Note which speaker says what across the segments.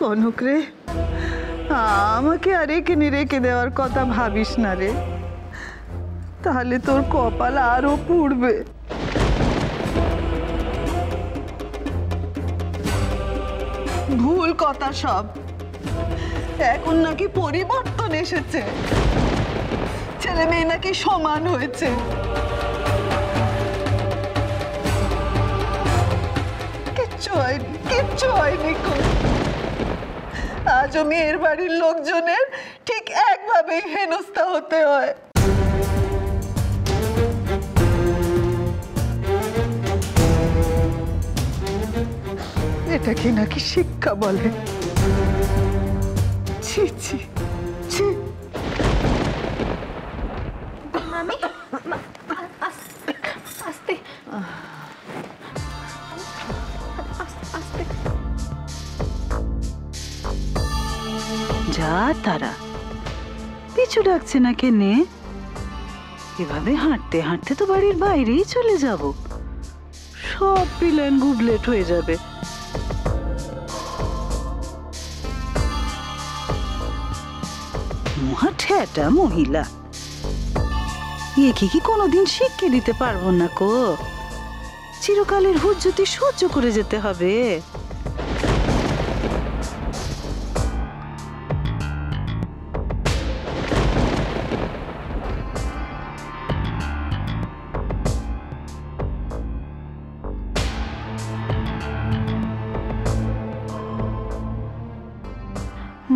Speaker 1: কনক রে, আমাকে আর এখানে রেখে দেওয়ার কথা ভাবিস না রে, তাহলে তোর কপাল আরো পুড়বে। ভুল কথা সব। এখন নাকি পরিবর্তন এসেছে, ছেলে মেয়ে নাকি সমান হয়েছে। কিচ্ছু হয়নি, কিচ্ছু হয়নি। আজও মেয়ের বাড়ির লোকজনের ঠিক একভাবেই হেনস্থা হতে হয়। এটাকে নাকি শিক্ষা বলে? ছি ছি ছি।
Speaker 2: মামি আস্তে আস্তে।
Speaker 1: যা তারা পিছু ডাকছে না কেনে? এভাবে হাঁটতে হাঁটতে তো বাড়ির বাইরেই চলে যাব, সব প্ল্যান গুবলেট হয়ে যাবে। মহা ঠেটা মহিলা, একে কি কোনোদিন শিক্ষা দিতে পারবো না কো? চিরকালের হুজ্জতি সহ্য করে যেতে হবে।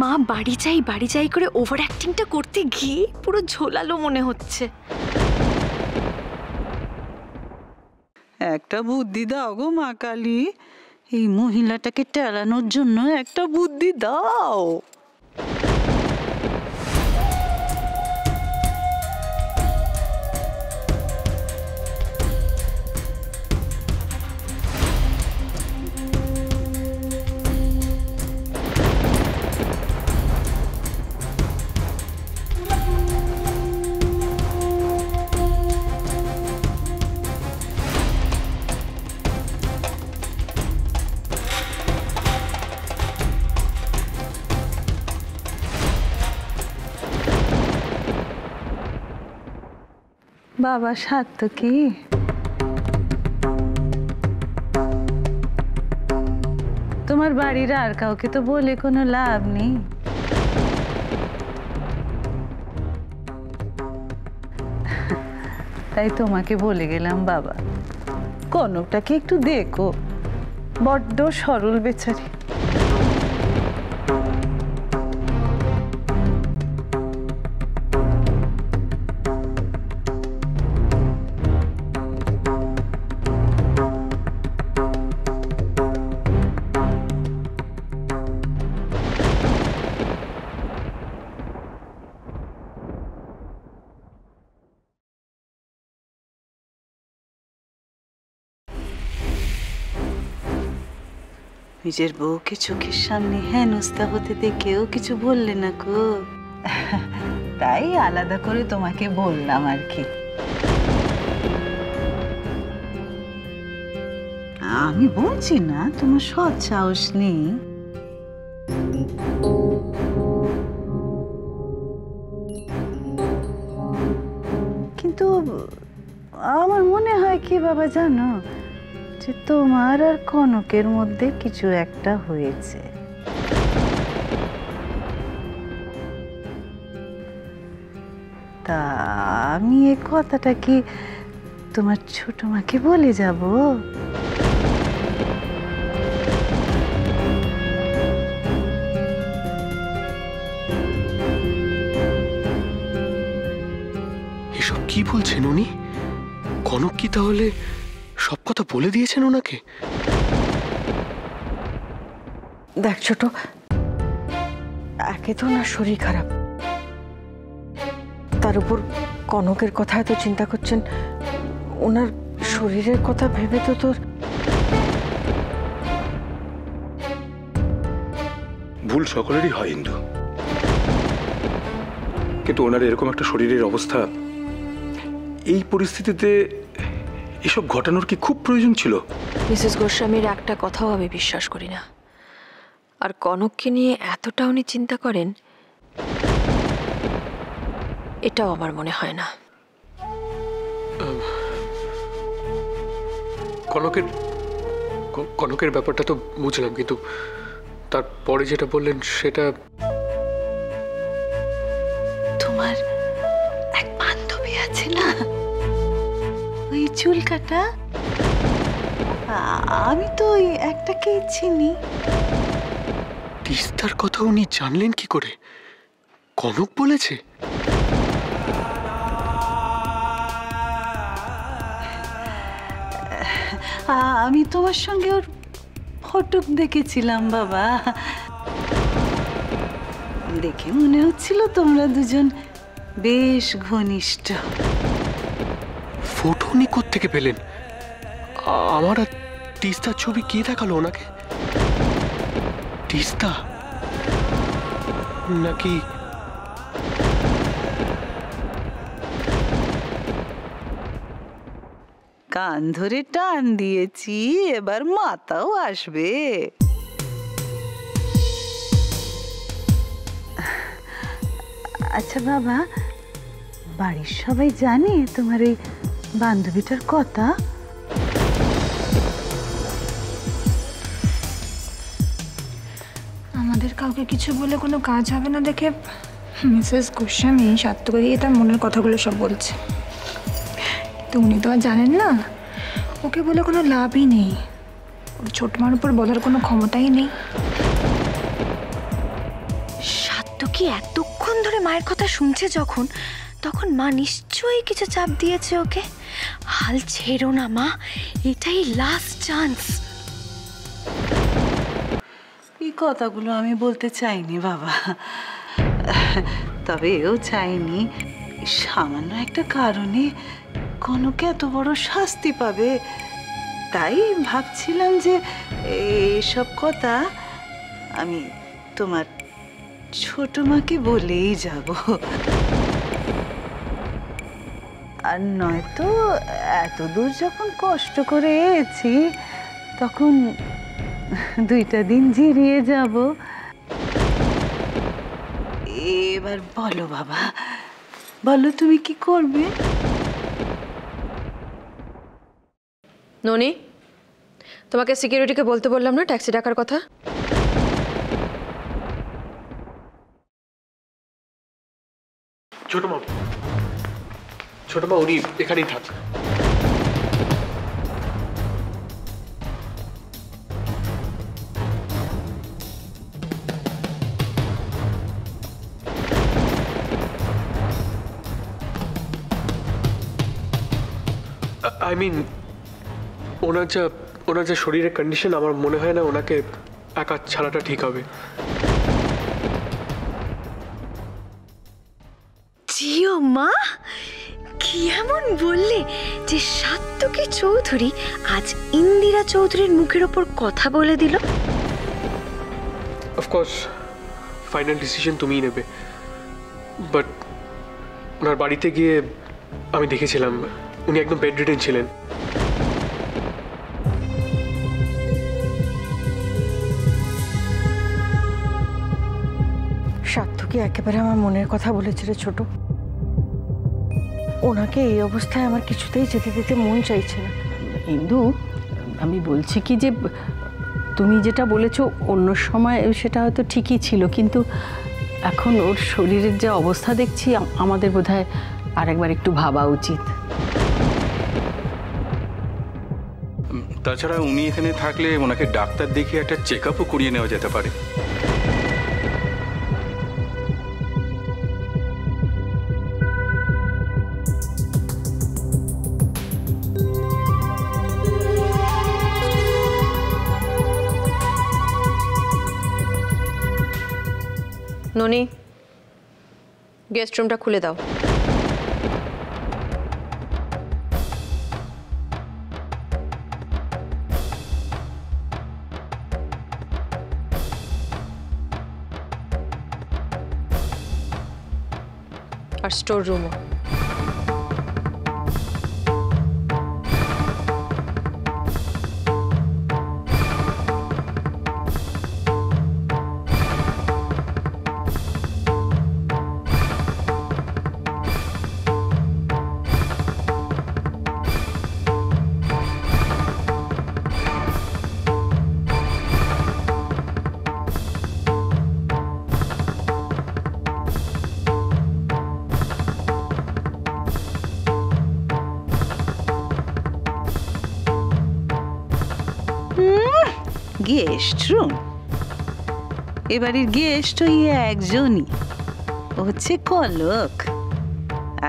Speaker 2: মা বাড়ি চাই করে ওভার অ্যাক্টিংটা করতে গিয়ে পুরো ঝোলালো মনে হচ্ছে।
Speaker 1: একটা বুদ্ধি দাও গো মা কালী, এই মহিলাটাকে টেলানোর জন্য একটা বুদ্ধি দাও। বাবা সাধ্য কি? তোমার বাড়ির আর কাউকে তো বলে কোনো লাভ নেই। তাই তোমাকে বলে গেলাম বাবা, কনকটাকে একটু দেখো, বড্ড সরল বেচারি। নিজের বউকে চোখের সামনে হেনস্থা হতে দেখেও কিছু বললে না গো, তাই আলাদা করে তোমাকে বললাম আর কি। আমি বলছি না তোমার সৎ সাহস নেই, কিন্তু আমার মনে হয় কি বাবা জানো, যে তোমার আর কনকের মধ্যে কিছু একটা হয়েছে। তা আমি এই কথাটা কি তোমার ছোট মাকে বলে যাব?
Speaker 3: এসব কি বলছেন উনি? কনক কি তাহলে সব কথা বলে দিয়েছেন ওনাকে?
Speaker 4: দেখ ছোট, একে তো না শরীর খারাপ, তার উপর কনকের কথা এত চিন্তা করছেন, ওনার শরীরের কথা ভেবে তো তোর
Speaker 3: ভুল সকলেরই হয় ইন্দু, কিন্তু ওনার এরকম একটা শরীরের অবস্থা, এই পরিস্থিতিতে এসব ঘটানোর কি খুব প্রয়োজন ছিল?
Speaker 2: মিসেস গোস্বামীর একটা কথাও আমি বিশ্বাস করি না। আর কনককে নিয়ে এতটা উনি চিন্তা করেন এটাও আমার মনে হয় না।
Speaker 3: কনকের ব্যাপারটা তো বুঝলাম, কিন্তু তারপরে যেটা বললেন সেটা।
Speaker 1: তোমার এক বান্ধবী আছে না, ওই চুল কাটা, আমি তো ওই একটাকেই চিনি।
Speaker 3: তিস্তার কথা উনি জানলেন কি করে? কনক বলেছে?
Speaker 1: আমি তোমার সঙ্গে ওর ফটো দেখেছিলাম বাবা, দেখে মনে হচ্ছিল তোমরা দুজন বেশ ঘনিষ্ঠ।
Speaker 3: ফটো উনি কোত্থেকে পেলেন? আমার আর তিস্তার ছবি কে দেখালো ওনাকে? তিস্তা নাকি?
Speaker 1: কান ধরে টান দিয়েছি, এবার মাথাও আসবে। আচ্ছা বাবা, বাড়ির সবাই জানে তোমার এই বান্ধবীটার কথা?
Speaker 5: আমাদের কাউকে কিছু বলে কোনো কাজ হবে না দেখে মিসেস গোস্বামী সাত্তকে গিয়ে তার মনের কথাগুলো সব বলছে। তো উনি তো আর জানেন না, ওকে বলে কোনো লাভই নেই, ওর ছোট মার উপর বলার কোনো ক্ষমতাই নেই।
Speaker 2: সাত্তকী এতক্ষণ ধরে মায়ের কথা শুনছে যখন, তখন মা নিশ্চয়ই কিছু চাপ দিয়েছে ওকে। হাল ছেড়ো না মা, এটাই লাস্ট চান্স।
Speaker 1: এই কথাগুলো আমি বলতে চাইনি বাবা, তবে এও চাইনি সামান্য একটা কারণে কনক এত বড় শাস্তি পাবে। তাই ভাবছিলাম যে এসব কথা আমি তোমার ছোট মাকে বলেই যাব। আর নয়তো এত দূর যখন কষ্ট করে এসেছি, তখন 2টা দিন জিরিয়ে যাব। এবার বলো বাবা, বলো তুমি কি করবে?
Speaker 6: ননি, তোমাকে সিকিউরিটিকে বলতে বললাম না ট্যাক্সি ডাকার কথা?
Speaker 3: ছোট মা উনি এখানেই থাক। আই মিন, ওনার যা শরীরের কন্ডিশন, আমার মনে হয় না ওনাকে একা ছাড়াটা ঠিক হবে।
Speaker 2: জিও মা, কি এমন বললে যে সাত্তকী চৌধুরী আজ ইন্দিরা চৌধুরীর মুখের ওপর কথা বলে দিল?
Speaker 3: অফকোর্স ফাইনাল ডিসিশন তুমিই নেবে, বাট ওনার বাড়িতে গিয়ে আমি দেখেছিলাম উনি একদম বেড রিডেন ছিলেন।
Speaker 4: সার্থকী একেবারে আমার মনের কথা বলেছিল ছোট। ওনাকে এই অবস্থায় আমার কিছুতেই যেতে দিতে মন চাইছে না।
Speaker 7: ইন্দু, আমি বলছি কি যে তুমি যেটা বলেছো অন্য সময় সেটা হয়তো ঠিকই ছিল, কিন্তু এখন ওর শরীরের যে অবস্থা দেখছি আমাদের বোধহয় আরেকবার একটু ভাবা উচিত।
Speaker 8: তাছাড়া উনি এখানে থাকলে ওনাকে ডাক্তার দেখিয়ে একটা চেক আপও করিয়ে নেওয়া যেতে পারে।
Speaker 6: ননি, গেস্ট রুমটা খুলে দাও। আর স্টোর রুমও।
Speaker 1: Guest room. এবাড়ির গেস্ট ওই একজনই, ও হচ্ছে কলক।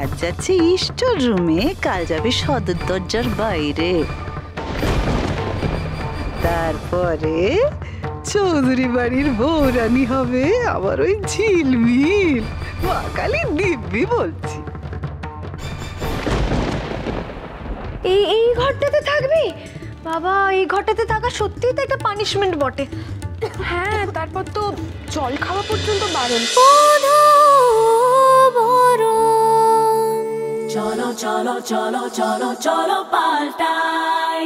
Speaker 1: আজ যাচ্ছে ইস্টোর রুমে, কাল যাবে সদর দরজার বাইরে। তারপরে চৌধুরী বাড়ির বউরানী হবে আবার ওই ঝিলমিল। মা কালী দিব্যি বলছি।
Speaker 2: এই ঘরটাতে থাকবি? বাবা, এই ঘরটাতে থাকা সত্যিই তো একটা পানিশমেন্ট বটে।
Speaker 6: হ্যাঁ, তারপর তো জল খাওয়া পর্যন্ত বারণ।
Speaker 9: চলো চলো চলো চলো চলো পাল্টাই।